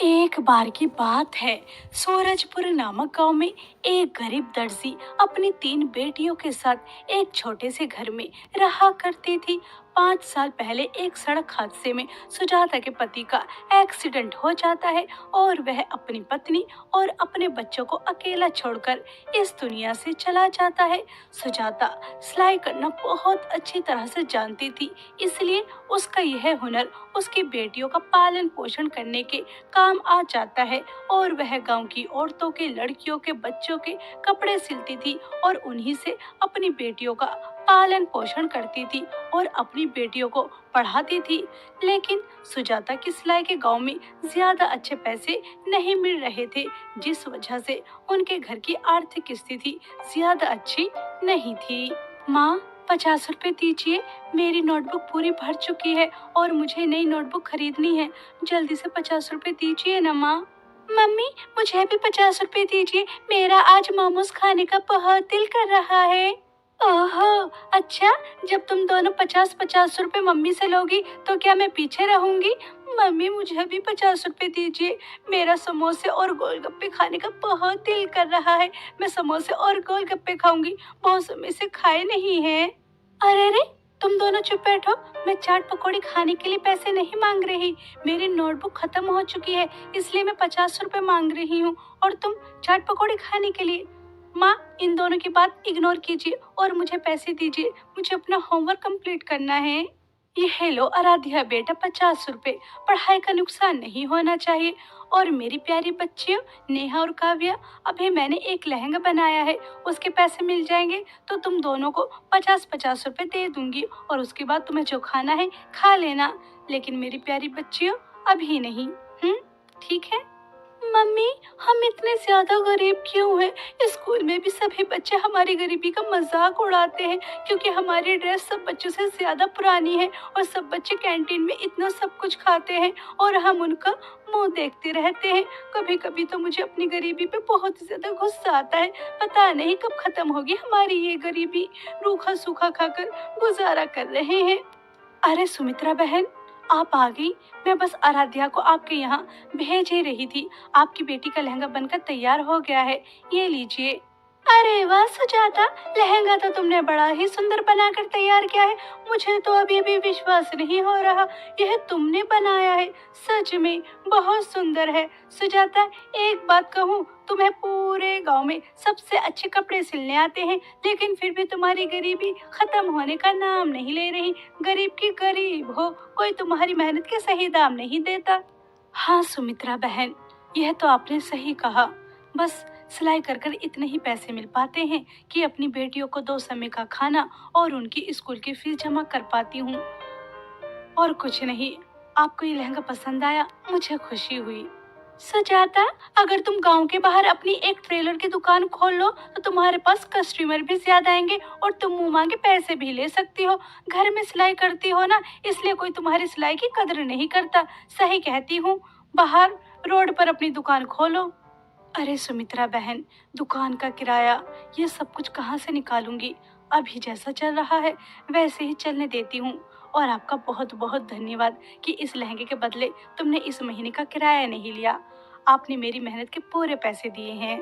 एक बार की बात है। सूरजपुर नामक गांव में एक गरीब दर्जी अपनी 3 बेटियों के साथ एक छोटे से घर में रहा करती थी। 5 साल पहले एक सड़क हादसे में सुजाता के पति का एक्सीडेंट हो जाता है और वह अपनी पत्नी और अपने बच्चों को अकेला छोड़कर इस दुनिया से चला जाता है। सुजाता सिलाई करना बहुत अच्छी तरह से जानती थी, इसलिए उसका यह हुनर उसकी बेटियों का पालन पोषण करने के काम आ जाता है और वह गांव की औरतों के, लड़कियों के, बच्चों के कपड़े सिलती थी और उन्हीं से अपनी बेटियों का पालन पोषण करती थी और अपनी बेटियों को पढ़ाती थी। लेकिन सुजाता की सिलाई के गांव में ज्यादा अच्छे पैसे नहीं मिल रहे थे, जिस वजह से उनके घर की आर्थिक स्थिति ज्यादा अच्छी नहीं थी। माँ, 50 रुपए दीजिए, मेरी नोटबुक पूरी भर चुकी है और मुझे नई नोटबुक खरीदनी है। जल्दी से 50 रुपए दीजिए ना माँ। मम्मी, मुझे भी 50 रुपए दीजिए, मेरा आज मोमोज खाने का बहुत दिल कर रहा है। ओहो, अच्छा, जब तुम दोनों 50-50 रुपए मम्मी से लोगी तो क्या मैं पीछे रहूंगी? मम्मी, मुझे भी 50 रुपए दीजिए, मेरा समोसे और गोलगप्पे खाने का बहुत दिल कर रहा है। मैं समोसे और गोलगप्पे खाऊंगी, बहुत समय से खाए नहीं हैं। अरे रे, तुम दोनों चुप बैठो। मैं चाट पकौड़ी खाने के लिए पैसे नहीं मांग रही, मेरी नोटबुक खत्म हो चुकी है, इसलिए मैं 50 रुपए मांग रही हूँ और तुम चाट पकौड़ी खाने के लिए। माँ, इन दोनों की बात इग्नोर कीजिए और मुझे पैसे दीजिए, मुझे अपना होमवर्क कंप्लीट करना है। ये हेलो आराध्या बेटा, 50 रुपए, पढ़ाई का नुकसान नहीं होना चाहिए। और मेरी प्यारी बच्चियों नेहा और काव्या, अभी मैंने एक लहंगा बनाया है, उसके पैसे मिल जाएंगे तो तुम दोनों को 50-50 रुपए दे दूंगी और उसके बाद तुम्हें जो खाना है खा लेना, लेकिन मेरी प्यारी बच्चियों अभी नहीं। ठीक है। मम्मी, हम इतने ज्यादा गरीब क्यों हैं? स्कूल में भी सभी बच्चे हमारी गरीबी का मजाक उड़ाते हैं क्योंकि हमारी ड्रेस सब बच्चों से ज्यादा पुरानी है और सब बच्चे कैंटीन में इतना सब कुछ खाते हैं और हम उनका मुंह देखते रहते हैं। कभी कभी तो मुझे अपनी गरीबी पे बहुत ज्यादा गुस्सा आता है। पता नहीं कब खत्म होगी हमारी ये गरीबी। रूखा सूखा खाकर गुजारा कर रहे हैं। अरे सुमित्रा बहन, आप आ गई। मैं बस आराध्या को आपके यहाँ भेज ही रही थी। आपकी बेटी का लहंगा बनकर तैयार हो गया है, ये लीजिए। अरे वाह सुजाता, लहंगा तो तुमने बड़ा ही सुंदर बनाकर तैयार किया है। मुझे तो अभी अभी विश्वास नहीं हो रहा, यह तुमने बनाया है। सच में बहुत सुंदर है। सुजाता, एक बात कहूँ, तुम्हें पूरे गांव में सबसे अच्छे कपड़े सिलने आते हैं, लेकिन फिर भी तुम्हारी गरीबी खत्म होने का नाम नहीं ले रही। गरीब की गरीब हो, कोई तुम्हारी मेहनत के सही दाम नहीं देता। हाँ सुमित्रा बहन, यह तो आपने सही कहा। बस सिलाई कर कर इतने ही पैसे मिल पाते हैं कि अपनी बेटियों को 2 समय का खाना और उनकी स्कूल की फीस जमा कर पाती हूँ, और कुछ नहीं। आपको ये लहंगा पसंद आया, मुझे खुशी हुई। सुजाता, अगर तुम गांव के बाहर अपनी एक ट्रेलर की दुकान खोल लो तो तुम्हारे पास कस्टमर भी ज्यादा आएंगे और तुम मुंह मांगे पैसे भी ले सकती हो। घर में सिलाई करती हो ना, इसलिए कोई तुम्हारी सिलाई की कदर नहीं करता। सही कहती हूँ, बाहर रोड पर अपनी दुकान खोलो। अरे सुमित्रा बहन, दुकान का किराया, ये सब कुछ कहाँ से निकालूंगी? अभी जैसा चल रहा है वैसे ही चलने देती हूँ। और आपका बहुत बहुत धन्यवाद कि इस लहंगे के बदले तुमने इस महीने का किराया नहीं लिया। आपने मेरी मेहनत के पूरे पैसे दिए हैं।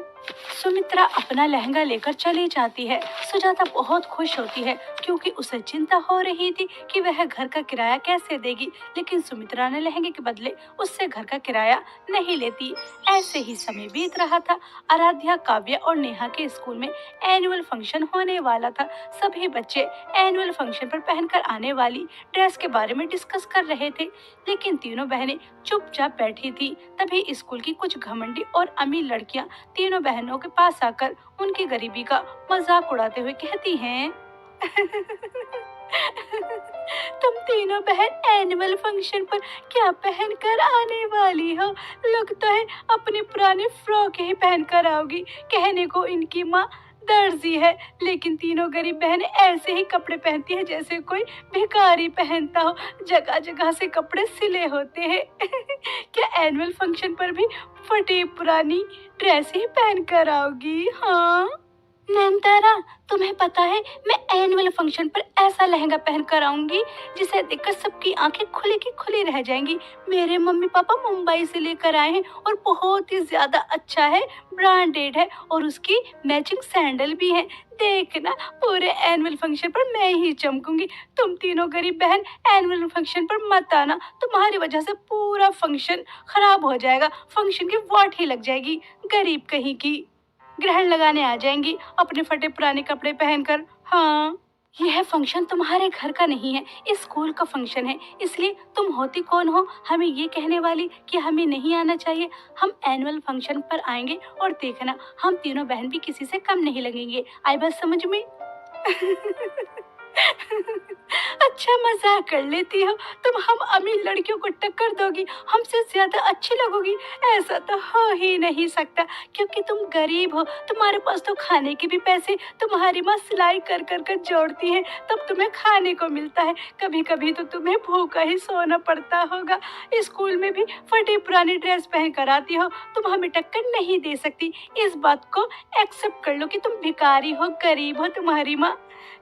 सुमित्रा अपना लहंगा लेकर चली जाती है। सुजाता बहुत खुश होती है क्योंकि उसे चिंता हो रही थी कि वह घर का किराया कैसे देगी, लेकिन सुमित्रा ने लहंगे के बदले उससे घर का किराया नहीं लेती। ऐसे ही समय बीत रहा था। आराध्या, काव्या और नेहा के स्कूल में एनुअल फंक्शन होने वाला था। सभी बच्चे एनुअल फंक्शन पर पहनकर आने वाली ड्रेस के बारे में डिस्कस कर रहे थे, लेकिन तीनों बहनें चुपचाप बैठी थी। तभी स्कूल की कुछ घमंडी और अमीर लड़कियां तीनों बहनों के पास आकर उनकी गरीबी का मजाक उड़ाते हुए कहती हैं तुम तीनों बहन एनुअल फंक्शन पर क्या पहनकर आने वाली हो? लगता है अपनी पुरानी फ्रॉक ही पहनकर आओगी। कहने को इनकी माँ दर्जी है, लेकिन तीनों गरीब बहनें ऐसे ही कपड़े पहनती है जैसे कोई भिखारी पहनता हो। जगह जगह से कपड़े सिले होते हैं। क्या एनुअल फंक्शन पर भी फटी पुरानी ड्रेस ही पहनकर आओगी? हाँ नैनतारा, तुम्हें पता है मैं एनुअल फंक्शन पर ऐसा लहंगा पहन कर आऊंगी जिसे देखकर सबकी आंखें खुली की खुली रह जाएंगी। मेरे मम्मी पापा मुंबई से लेकर आए हैं और बहुत ही ज्यादा अच्छा है, ब्रांडेड है और उसकी मैचिंग सैंडल भी है। देखना, पूरे एनुअल फंक्शन पर मैं ही चमकूंगी। तुम तीनों गरीब बहन एनुअल फंक्शन पर मत आना, तुम्हारी वजह से पूरा फंक्शन खराब हो जाएगा, फंक्शन की वाट ही लग जाएगी। गरीब कहीं की ग्रहण लगाने आ जाएंगी अपने फटे पुराने कपड़े पहनकर। हाँ, यह फंक्शन तुम्हारे घर का नहीं है, इस स्कूल का फंक्शन है, इसलिए तुम होती कौन हो हमें ये कहने वाली कि हमें नहीं आना चाहिए। हम एनुअल फंक्शन पर आएंगे और देखना, हम तीनों बहन भी किसी से कम नहीं लगेंगे। आई बात समझ में? अच्छा, मजाक कर लेती हो तुम। हम अमीर लड़कियों को टक्कर दोगी, हमसे ज्यादा अच्छी लगोगी? ऐसा तो हो ही नहीं सकता, क्योंकि तुम गरीब हो, तुम्हारे पास तो खाने के भी पैसे, तुम्हारी माँ सिलाई कर कर कर जोड़ती है तब तुम्हें खाने को मिलता है। कभी कभी तो तुम्हें भूखा ही सोना पड़ता होगा। स्कूल में भी फटी पुरानी ड्रेस पहन कर आती हो, तुम हमें टक्कर नहीं दे सकती। इस बात को एक्सेप्ट कर लो कि तुम भिखारी हो, गरीब हो, तुम्हारी माँ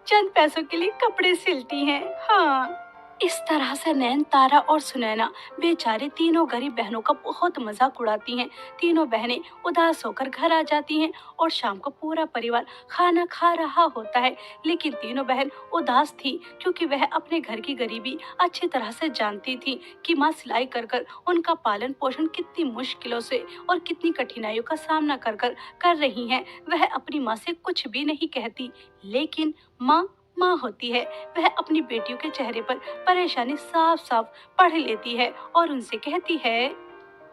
चंद पैसों के लिए कपड़े सिलती हैं। हाँ, इस तरह से नैन, तारा और सुनैना बेचारे तीनों गरीब बहनों का बहुत मजाक उड़ाती हैं। तीनों बहनें उदास होकर घर आ जाती हैं और शाम को पूरा परिवार खाना खा रहा होता है। लेकिन तीनों बहन उदास थी क्योंकि वह अपने घर की गरीबी अच्छी तरह से जानती थी कि माँ सिलाई कर कर उनका पालन पोषण कितनी मुश्किलों से और कितनी कठिनाइयों का सामना कर रही हैं। वह अपनी माँ से कुछ भी नहीं कहती, लेकिन माँ माँ होती है। वह अपनी बेटियों के चेहरे पर परेशानी साफ साफ पढ़ लेती है और उनसे कहती है,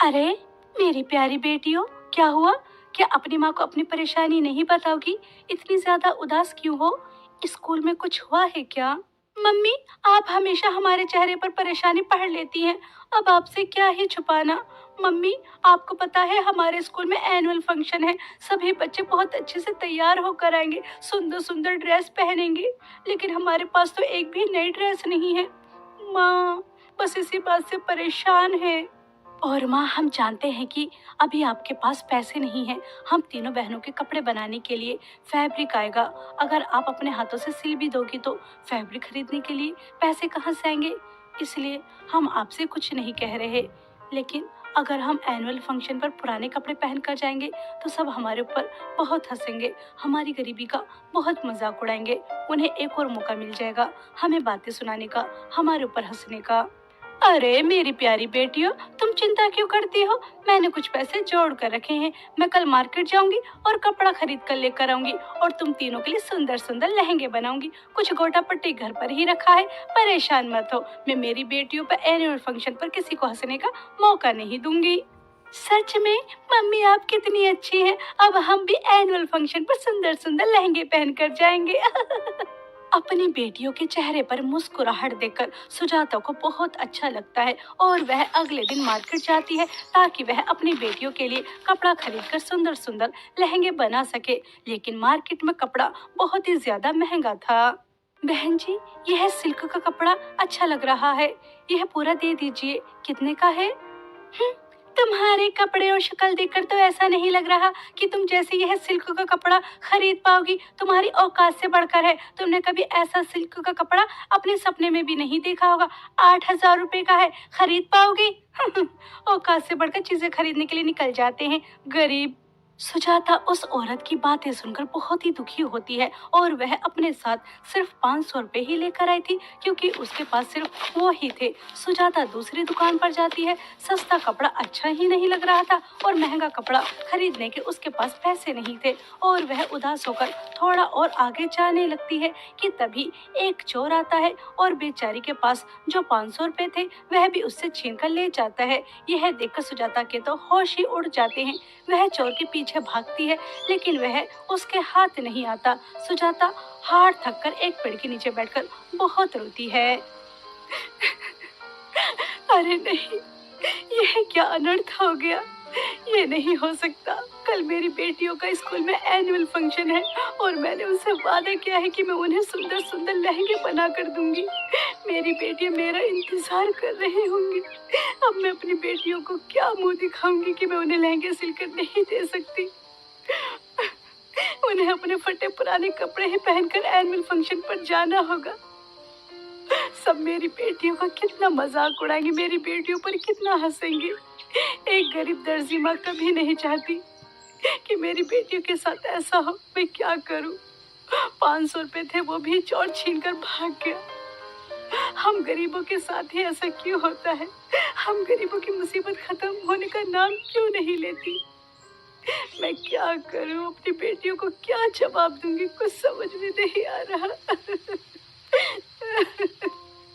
अरे मेरी प्यारी बेटियों, क्या हुआ? क्या अपनी माँ को अपनी परेशानी नहीं बताओगी? इतनी ज्यादा उदास क्यों हो? स्कूल में कुछ हुआ है क्या? मम्मी, आप हमेशा हमारे चेहरे पर परेशानी पढ़ लेती हैं, अब आपसे क्या ही छुपाना। मम्मी, आपको पता है हमारे स्कूल में एनुअल फंक्शन है, सभी बच्चे बहुत अच्छे से तैयार होकर आएंगे, सुंदर सुंदर ड्रेस पहनेंगे, लेकिन हमारे पास तो एक भी नई ड्रेस नहीं है। माँ बस इसी बात से परेशान है। और माँ, हम जानते हैं कि अभी आपके पास पैसे नहीं हैं। हम तीनों बहनों के कपड़े बनाने के लिए फैब्रिक आएगा, अगर आप अपने हाथों से सिल भी दोगी तो फैब्रिक खरीदने के लिए पैसे कहाँ से आएंगे? इसलिए हम आपसे कुछ नहीं कह रहे, लेकिन अगर हम एनुअल फंक्शन पर पुराने कपड़े पहन कर जाएंगे तो सब हमारे ऊपर बहुत हंसेंगे, हमारी गरीबी का बहुत मजाक उड़ाएंगे। उन्हें एक और मौका मिल जाएगा हमें बातें सुनाने का, हमारे ऊपर हंसने का। अरे मेरी प्यारी बेटियों, तुम चिंता क्यों करती हो? मैंने कुछ पैसे जोड़ कर रखे हैं, मैं कल मार्केट जाऊंगी और कपड़ा खरीद कर लेकर आऊंगी और तुम तीनों के लिए सुंदर सुंदर लहंगे बनाऊंगी। कुछ गोटा पट्टी घर पर ही रखा है, परेशान मत हो। मैं मेरी बेटियों पर एनुअल फंक्शन पर किसी को हंसने का मौका नहीं दूंगी। सच में मम्मी, आप कितनी अच्छी हैं। अब हम भी एनुअल फंक्शन पर सुंदर सुंदर लहंगे पहन कर जाएंगे। अपनी बेटियों के चेहरे पर मुस्कुराहट देखकर सुजाता को बहुत अच्छा लगता है और वह अगले दिन मार्केट जाती है ताकि वह अपनी बेटियों के लिए कपड़ा खरीदकर सुंदर सुंदर लहंगे बना सके। लेकिन मार्केट में कपड़ा बहुत ही ज्यादा महंगा था। बहन जी, यह सिल्क का कपड़ा अच्छा लग रहा है, यह पूरा दे दीजिए। कितने का है? तुम्हारे कपड़े और शक्ल देखकर तो ऐसा नहीं लग रहा कि तुम जैसे यह सिल्क का कपड़ा खरीद पाओगी। तुम्हारी औकात से बढ़कर है, तुमने कभी ऐसा सिल्क का कपड़ा अपने सपने में भी नहीं देखा होगा। 8,000 रुपए का है, खरीद पाओगी? औकात से बढ़कर चीजें खरीदने के लिए निकल जाते हैं गरीब। सुजाता उस औरत की बातें सुनकर बहुत ही दुखी होती है और वह अपने साथ सिर्फ 500 रुपए ही लेकर आई थी क्योंकि उसके पास सिर्फ वो ही थे। सुजाता दूसरी दुकान पर जाती है, सस्ता कपड़ा अच्छा ही नहीं लग रहा था और महंगा कपड़ा खरीदने के उसके पास पैसे नहीं थे और वह उदास होकर थोड़ा और आगे जाने लगती है कि तभी एक चोर आता है और बेचारी के पास जो 500 रुपए थे वह भी उससे छीन कर ले जाता है। यह देखकर सुजाता के तो होश ही उड़ जाते हैं। वह चोर के पीछे भागती है लेकिन वह उसके हाथ नहीं आता। सुजाता हार थक कर एक पेड़ के नीचे बैठकर बहुत रोती है। अरे नहीं, यह क्या अनर्थ हो गया? ये नहीं हो सकता। कल मेरी बेटियों का स्कूल में एनुअल फंक्शन है और मैंने उनसे वादा किया है कि मैं उन्हें सुंदर सुंदर लहंगे बना कर दूंगी। मेरी बेटियां मेरा इंतजार कर रही होंगी। अब मैं अपनी बेटियों को क्या मुंह दिखाऊंगी कि मैं उन्हें लहंगे सिलकर नहीं दे सकती। उन्हें अपने फटे पुराने कपड़े ही पहनकर एनुअल फंक्शन पर जाना होगा। सब मेरी बेटियों का कितना मजाक उड़ाएंगे, मेरी बेटियों पर कितना हंसेंगे। एक गरीब दर्जी माँ कभी नहीं चाहती कि मेरी बेटियों के साथ ऐसा हो। मैं क्या करूं? 500 रुपए थे, वो भी चोर छीन कर भाग गया। हम गरीबों के साथ ही ऐसा क्यों होता है? हम गरीबों की मुसीबत खत्म होने का नाम क्यों नहीं लेती? मैं क्या करूं? अपनी बेटियों को क्या जवाब दूंगी? कुछ समझ में नहीं आ रहा।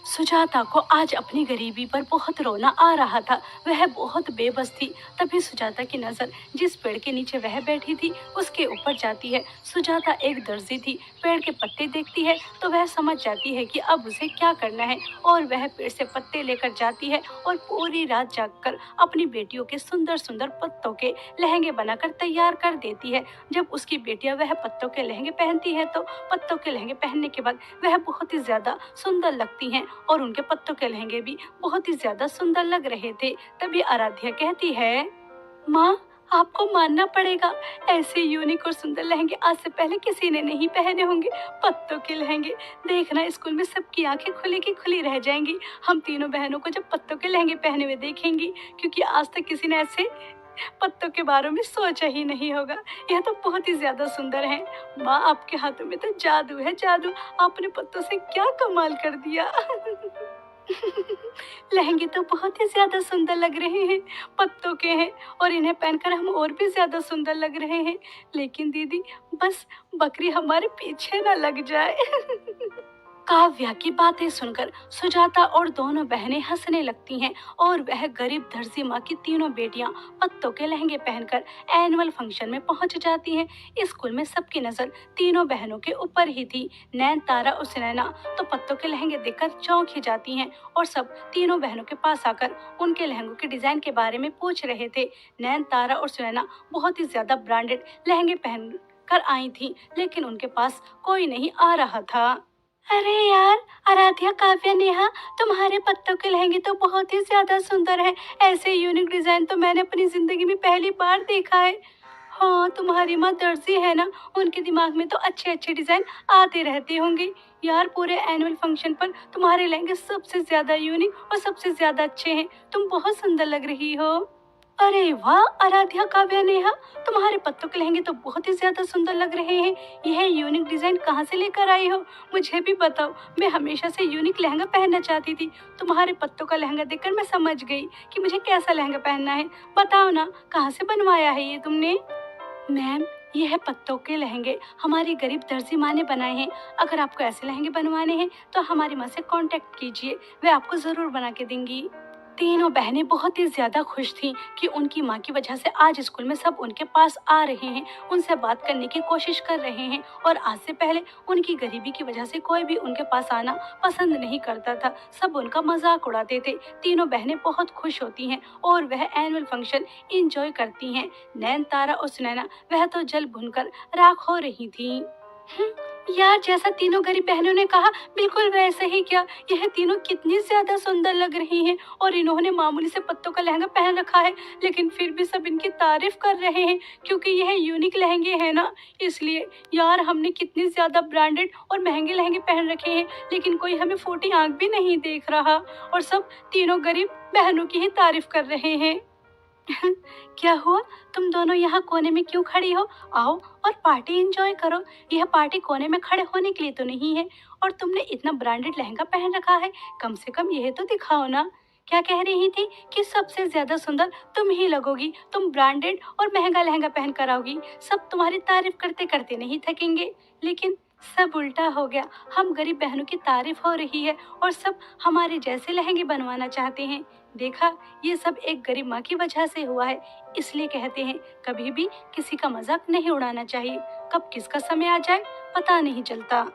सुजाता को आज अपनी गरीबी पर बहुत रोना आ रहा था। वह बहुत बेबस थी। तभी सुजाता की नजर जिस पेड़ के नीचे वह बैठी थी उसके ऊपर जाती है। सुजाता एक दर्जी थी। पेड़ के पत्ते देखती है तो वह समझ जाती है कि अब उसे क्या करना है, और वह पेड़ से पत्ते लेकर जाती है और पूरी रात जागकर अपनी बेटियों के सुंदर सुंदर पत्तों के लहंगे बनाकर तैयार कर देती है। जब उसकी बेटियां वह पत्तों के लहंगे पहनती है तो पत्तों के लहंगे पहनने के बाद वह बहुत ही ज्यादा सुंदर लगती हैं, और उनके पत्तों के लहंगे भी बहुत ही ज्यादा सुंदर लग रहे थे। तभी आराध्या कहती है, माँ आपको मानना पड़ेगा, ऐसे यूनिक और सुंदर लहंगे आज से पहले किसी ने नहीं पहने होंगे। पत्तों के लहंगे देखना, स्कूल में सबकी आंखें खुली की खुली रह जाएंगी। हम तीनों बहनों को जब पत्तों के लहंगे पहने हुए देखेंगी, क्योंकि आज तक किसी ने ऐसे पत्तों के बारे में सोचा ही नहीं होगा। यह तो बहुत ही ज्यादा सुंदर है। माँ आपके हाथों में तो जादू है, जादू। आपने पत्तों से क्या कमाल कर दिया। लहंगे तो बहुत ही ज्यादा सुंदर लग रहे हैं, पत्तों के हैं, और इन्हें पहनकर हम और भी ज्यादा सुंदर लग रहे हैं। लेकिन दीदी, बस बकरी हमारे पीछे ना लग जाए। काव्या की बातें सुनकर सुजाता और दोनों बहनें हंसने लगती हैं, और वह गरीब दर्जी माँ की तीनों बेटियां पत्तों के लहंगे पहनकर एनुअल फंक्शन में पहुंच जाती हैं। स्कूल में सबकी नजर तीनों बहनों के ऊपर ही थी। नैन, तारा और सुनैना तो पत्तों के लहंगे देखकर चौंक ही जाती हैं, और सब तीनों बहनों के पास आकर उनके लहंगों के डिजाइन के बारे में पूछ रहे थे। नैन, तारा और सुनैना बहुत ही ज्यादा ब्रांडेड लहंगे पहन कर आई थी, लेकिन उनके पास कोई नहीं आ रहा था। अरे यार, आराध्या, काव्या, नेहा, तुम्हारे पत्तों के लहंगे तो बहुत ही ज्यादा सुंदर है। ऐसे यूनिक डिजाइन तो मैंने अपनी जिंदगी में पहली बार देखा है। हाँ, तुम्हारी माँ दर्जी है ना, उनके दिमाग में तो अच्छे अच्छे डिजाइन आते रहते होंगे। यार, पूरे एनुअल फंक्शन पर तुम्हारे लहंगे सबसे ज्यादा यूनिक और सबसे ज्यादा अच्छे हैं। तुम बहुत सुंदर लग रही हो। अरे वाह आराध्या, काव्या, नेहा, तुम्हारे पत्तों के लहंगे तो बहुत ही ज्यादा सुंदर लग रहे हैं। यह यूनिक डिजाइन कहाँ से लेकर आई हो? मुझे भी बताओ। मैं हमेशा से यूनिक लहंगा पहनना चाहती थी। तुम्हारे पत्तों का लहंगा देखकर मैं समझ गई कि मुझे कैसा लहंगा पहनना है। बताओ ना, कहाँ से बनवाया है ये तुमने? मैम, ये है पत्तों के लहंगे, हमारी गरीब दर्जी माँ ने बनाए हैं। अगर आपको ऐसे लहंगे बनवाने हैं तो हमारी माँ से कांटेक्ट कीजिए, वे आपको जरूर बना के देंगी। तीनों बहनें बहुत ही ज्यादा खुश थीं कि उनकी माँ की वजह से आज स्कूल में सब उनके पास आ रहे हैं, उनसे बात करने की कोशिश कर रहे हैं, और आज से पहले उनकी गरीबी की वजह से कोई भी उनके पास आना पसंद नहीं करता था। सब उनका मजाक उड़ाते थे। तीनों बहनें बहुत खुश होती हैं और वह एनुअल फंक्शन इंजॉय करती हैं। नैन, तारा और सुनैना वह तो जल भुनकर राख हो रही थी। यार, जैसा तीनों गरीब बहनों ने कहा बिल्कुल वैसे ही किया। यह तीनों कितनी ज्यादा सुंदर लग रही हैं, और इन्होंने मामूली से पत्तों का लहंगा पहन रखा है, लेकिन फिर भी सब इनकी तारीफ कर रहे हैं क्योंकि यह यूनिक लहंगे हैं ना, इसलिए। यार, हमने कितनी ज्यादा ब्रांडेड और महंगे लहंगे पहन रखे हैं, लेकिन कोई हमें फूटी आंख भी नहीं देख रहा, और सब तीनों गरीब बहनों की ही तारीफ कर रहे हैं। क्या हुआ? तुम दोनों यहाँ कोने में क्यों खड़ी हो? आओ और पार्टी एंजॉय करो। यह पार्टी कोने में खड़े होने के लिए तो नहीं है, और तुमने इतना ब्रांडेड लहंगा पहन रखा है, कम से कम यह तो दिखाओ ना। क्या कह रही थी कि सबसे ज्यादा सुंदर तुम ही लगोगी, तुम ब्रांडेड और महंगा लहंगा पहन कर आओगी, सब तुम्हारी तारीफ करते करते नहीं थकेंगे। लेकिन सब उल्टा हो गया। हम गरीब बहनों की तारीफ हो रही है और सब हमारे जैसे लहंगे बनवाना चाहते हैं। देखा, ये सब एक गरीब माँ की वजह से हुआ है। इसलिए कहते हैं कभी भी किसी का मजाक नहीं उड़ाना चाहिए। कब किसका समय आ जाए पता नहीं चलता।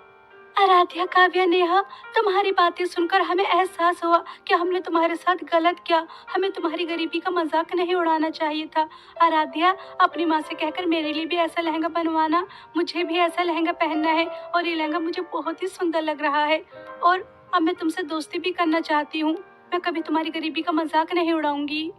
आराध्या, काव्या, नेहा, तुम्हारी बातें सुनकर हमें एहसास हुआ कि हमने तुम्हारे साथ गलत किया। हमें तुम्हारी गरीबी का मजाक नहीं उड़ाना चाहिए था। आराध्या, अपनी माँ से कहकर मेरे लिए भी ऐसा लहंगा बनवाना। मुझे भी ऐसा लहंगा पहनना है, और ये लहंगा मुझे बहुत ही सुंदर लग रहा है, और अब मैं तुमसे दोस्ती भी करना चाहती हूँ। मैं कभी तुम्हारी गरीबी का मजाक नहीं उड़ाऊंगी।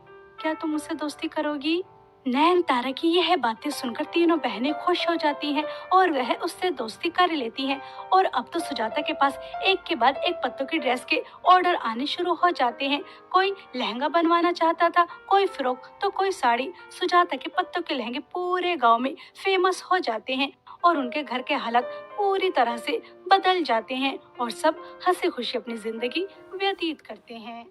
क्या तुम मुझसे दोस्ती करोगी? नयनतारा की यह बातें सुनकर तीनों बहनें खुश हो जाती हैं और वह उससे दोस्ती कर लेती हैं। और अब तो सुजाता के पास एक के बाद एक पत्तों की ड्रेस के ऑर्डर आने शुरू हो जाते हैं। कोई लहंगा बनवाना चाहता था, कोई फ्रॉक तो कोई साड़ी। सुजाता के पत्तों के लहंगे पूरे गांव में फेमस हो जाते हैं और उनके घर के हालात पूरी तरह से बदल जाते हैं और सब हंसी खुशी अपनी जिंदगी व्यतीत करते हैं।